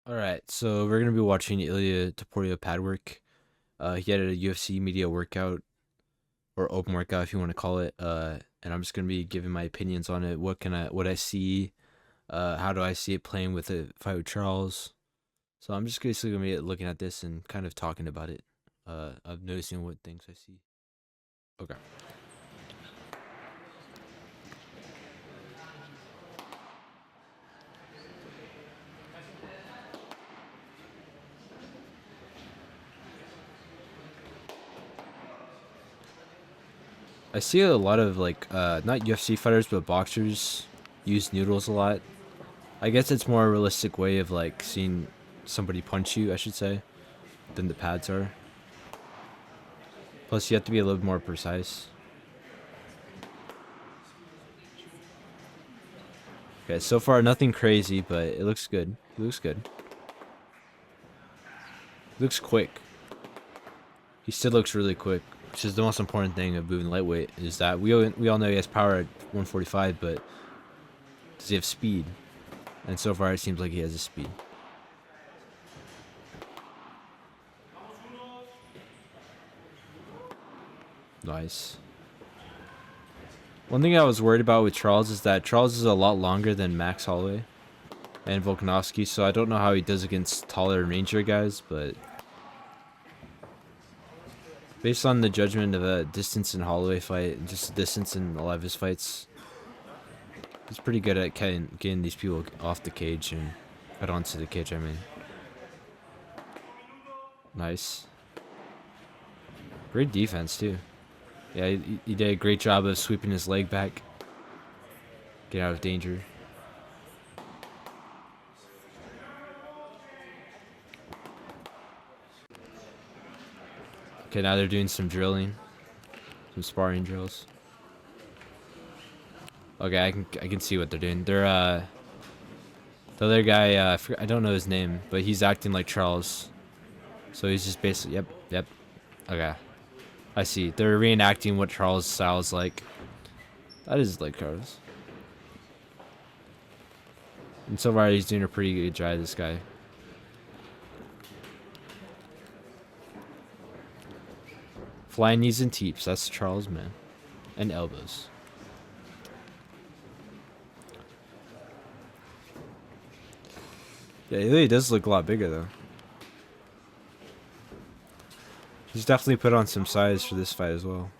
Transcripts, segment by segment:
Alright, so we're gonna be watching Ilia Topuria Padwork. He had a UFC media workout, or open workout if you want to call it. And I'm just gonna be giving my opinions on it. What I see, how do I see it playing with a fight with Charles. So I'm just basically gonna be looking at this and kind of talking about it. Of noticing what things I see. Okay. I see a lot of not UFC fighters but boxers use noodles a lot. I guess it's more a realistic way of like seeing somebody punch you, I should say, than the pads are. Plus, you have to be a little more precise. Okay, so far nothing crazy, but it looks good. It looks good. It looks quick. He still looks really quick, which is the most important thing of moving lightweight. Is that we all know he has power at 145, but does he have speed? And so far, it seems like he has a speed. Nice. One thing I was worried about with Charles is that Charles is a lot longer than Max Holloway and Volkanovski, so I don't know how he does against taller and rangier guys, but based on the judgment of a distance in Holloway fight, just distance in a lot of his fights, he's pretty good at getting these people off the cage and cut onto the cage, I mean. Nice. Great defense, too. Yeah, he did a great job of sweeping his leg back. Get out of danger. Okay, now they're doing some drilling. Some sparring drills. Okay, I can see what they're doing. They're the other guy, I don't know his name, but he's acting like Charles. So he's just basically yep. Okay. I see. They're reenacting what Charles' style is like. That is like Charles. And so far, he's doing a pretty good job, this guy. Flying knees and teeps. That's Charles, man. And elbows. Yeah, he really does look a lot bigger, though. He's definitely put on some size for this fight as well.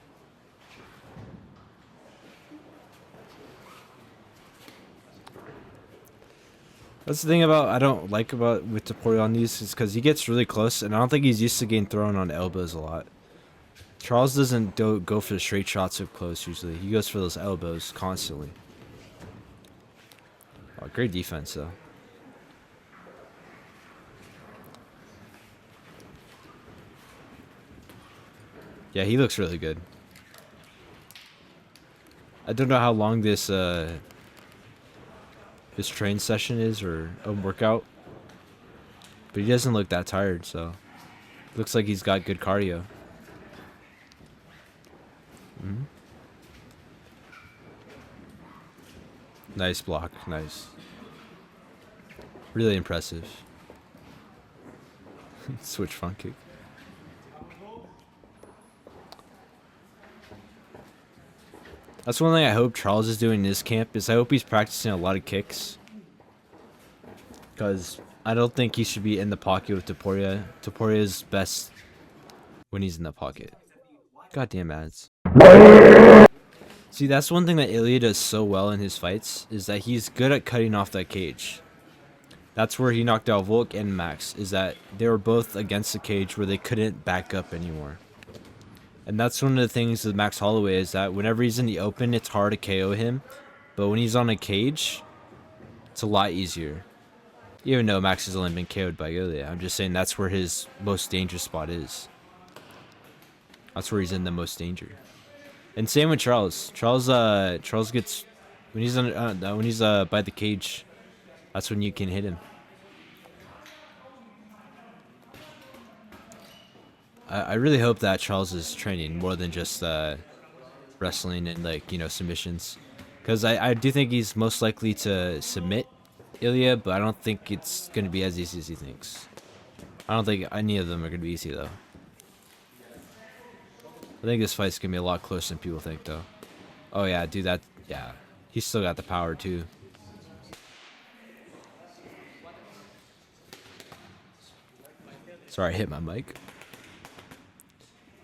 That's the thing I don't like about with Topuria on these is because he gets really close, and I don't think he's used to getting thrown on elbows a lot. Charles doesn't go for the straight shots up close usually. He goes for those elbows constantly. Oh, great defense though. Yeah, he looks really good. I don't know how long this train session is or a workout, but he doesn't look that tired, so looks like he's got good cardio. Nice block, nice. Really impressive. Switch front kick. That's one thing I hope Charles is doing in his camp, is I hope he's practicing a lot of kicks. Because I don't think he should be in the pocket with Topuria. Topuria is best when he's in the pocket. Goddamn ads. See, that's one thing that Ilia does so well in his fights, is that he's good at cutting off that cage. That's where he knocked out Volk and Max, is that they were both against the cage where they couldn't back up anymore. And that's one of the things with Max Holloway, is that whenever he's in the open, it's hard to KO him. But when he's on a cage, it's a lot easier. Even though Max has only been KO'd by Ilia, I'm just saying that's where his most dangerous spot is. That's where he's in the most danger. And same with Charles. Charles gets when he's by the cage, that's when you can hit him. I really hope that Charles is training more than just wrestling and submissions, because I do think he's most likely to submit Ilia, but I don't think it's gonna be as easy as he thinks. I don't think any of them are gonna be easy though. I think this fight's gonna be a lot closer than people think though. Oh yeah, dude, yeah. He's still got the power too. Sorry, I hit my mic.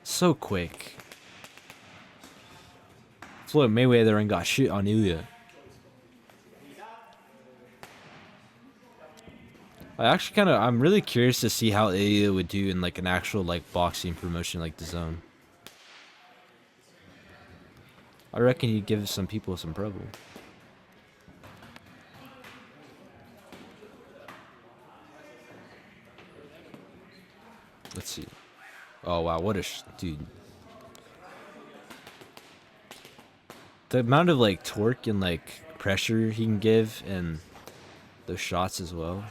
So quick. Floyd Mayweather and got shit on Ilia. I'm really curious to see how Ilia would do in like an actual like boxing promotion like the Zone. I reckon he'd give some people some trouble. Let's see. Oh wow, what a dude. The amount of like torque and like pressure he can give and those shots as well.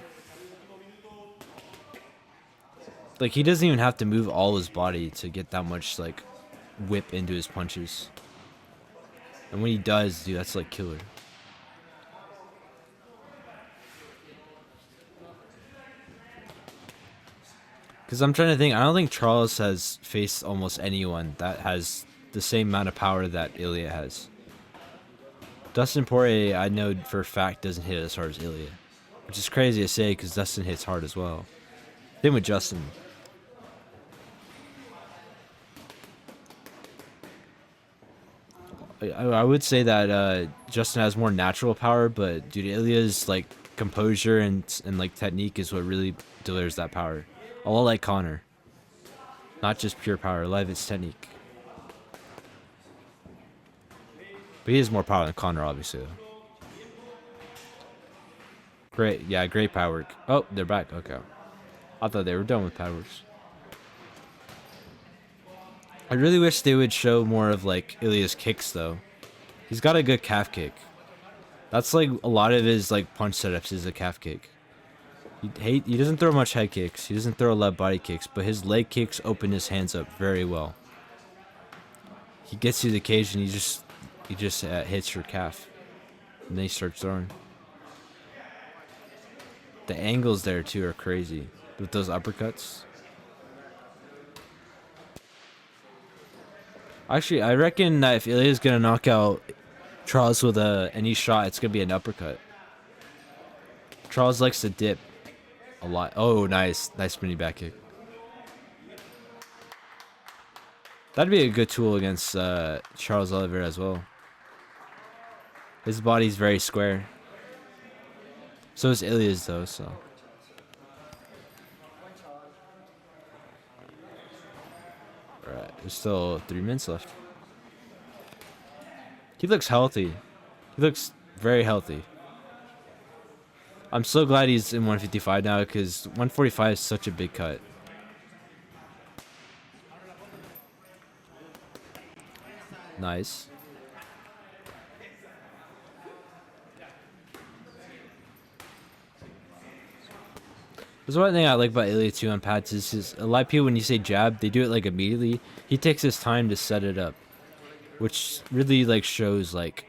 Like he doesn't even have to move all his body to get that much like whip into his punches. And when he does, dude, that's like killer. Because I'm trying to think, I don't think Charles has faced almost anyone that has the same amount of power that Ilia has. Dustin Poirier, I know for a fact, doesn't hit as hard as Ilia. Which is crazy to say because Dustin hits hard as well. Same with Justin. I would say that Justin has more natural power, but dude, Ilia's like composure and like technique is what really delivers that power. A lot like Connor. Not just pure power, a lot of it's technique. But he has more power than Connor, obviously. Great, yeah, great power work. Oh, they're back. Okay, I thought they were done with power works. I really wish they would show more of like Ilia's kicks though. He's got a good calf kick. That's like a lot of his like punch setups is a calf kick. He doesn't throw much head kicks. He doesn't throw a lot of body kicks, but his leg kicks open his hands up very well. He gets to the cage and he just hits your calf, and then he starts throwing. The angles there too are crazy with those uppercuts. Actually, I reckon that if Ilia's gonna knock out Charles with any shot, it's gonna be an uppercut. Charles likes to dip a lot. Oh, nice spinning back kick. That'd be a good tool against Charles Oliveira as well. His body's very square. So is Ilia's though, so. Alright, there's still 3 minutes left. He looks healthy. He looks very healthy. I'm so glad he's in 155 now because 145 is such a big cut. Nice. There's one thing I like about Ilia too on pads is a lot of people when you say jab, they do it like immediately. He takes his time to set it up, which really like shows like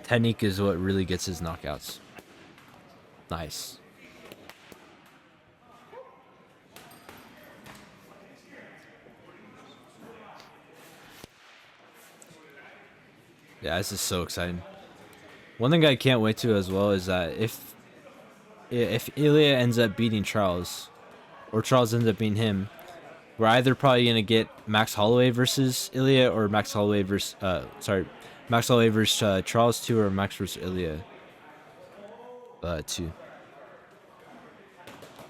technique is what really gets his knockouts. Nice. Yeah, this is so exciting. One thing I can't wait to as well is that if Ilia ends up beating Charles, or Charles ends up beating him, we're either probably gonna get Max Holloway versus Ilia, or Max Holloway versus Charles 2, or Max versus Ilia 2.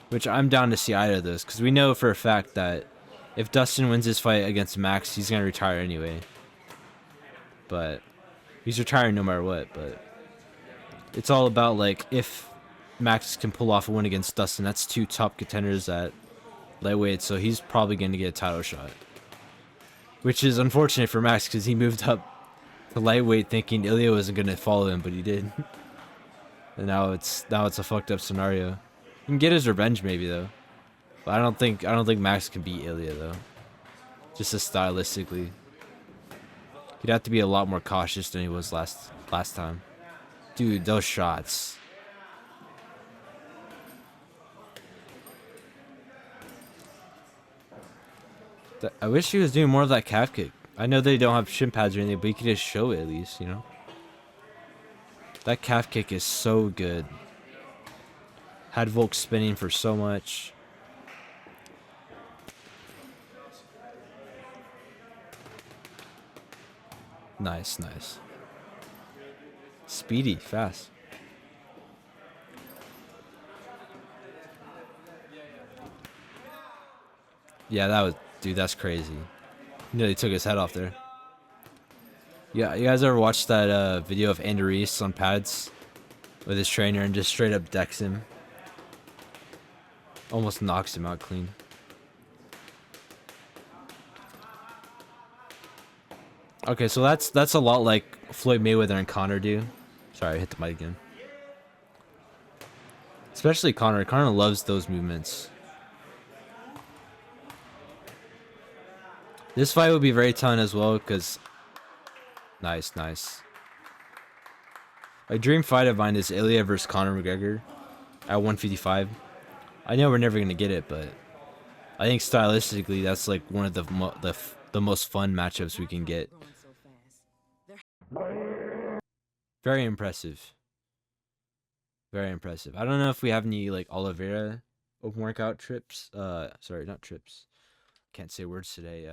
Which I'm down to see either of those, because we know for a fact that if Dustin wins his fight against Max, he's gonna retire anyway. But he's retiring no matter what. But it's all about like if Max can pull off a win against Dustin. That's 2 top contenders at lightweight, so he's probably going to get a title shot. Which is unfortunate for Max because he moved up to lightweight thinking Ilia wasn't going to follow him, but he did. And now it's a fucked up scenario. He can get his revenge maybe though. But I don't think Max can beat Ilia though. Just stylistically. He'd have to be a lot more cautious than he was last time. Dude, those shots. I wish he was doing more of that calf kick. I know they don't have shin pads or anything, but he could just show it at least, you know? That calf kick is so good. Had Volk spinning for so much. Nice, nice. Speedy, fast. Yeah, that was... Dude, that's crazy. Nearly took his head off there. Yeah, you guys ever watched that video of Andy Reese on pads with his trainer and just straight up decks him? Almost knocks him out clean. Okay, so that's a lot like Floyd Mayweather and Conor do. Sorry, I hit the mic again. Especially Conor. Conor loves those movements. This fight would be very telling as well because... Nice, nice. A dream fight of mine is Ilia versus Conor McGregor at 155. I know we're never going to get it, but I think stylistically that's like one of the most fun matchups we can get. Very impressive. Very impressive. I don't know if we have any like Oliveira open workout trips. Sorry, not trips. Can't say words today.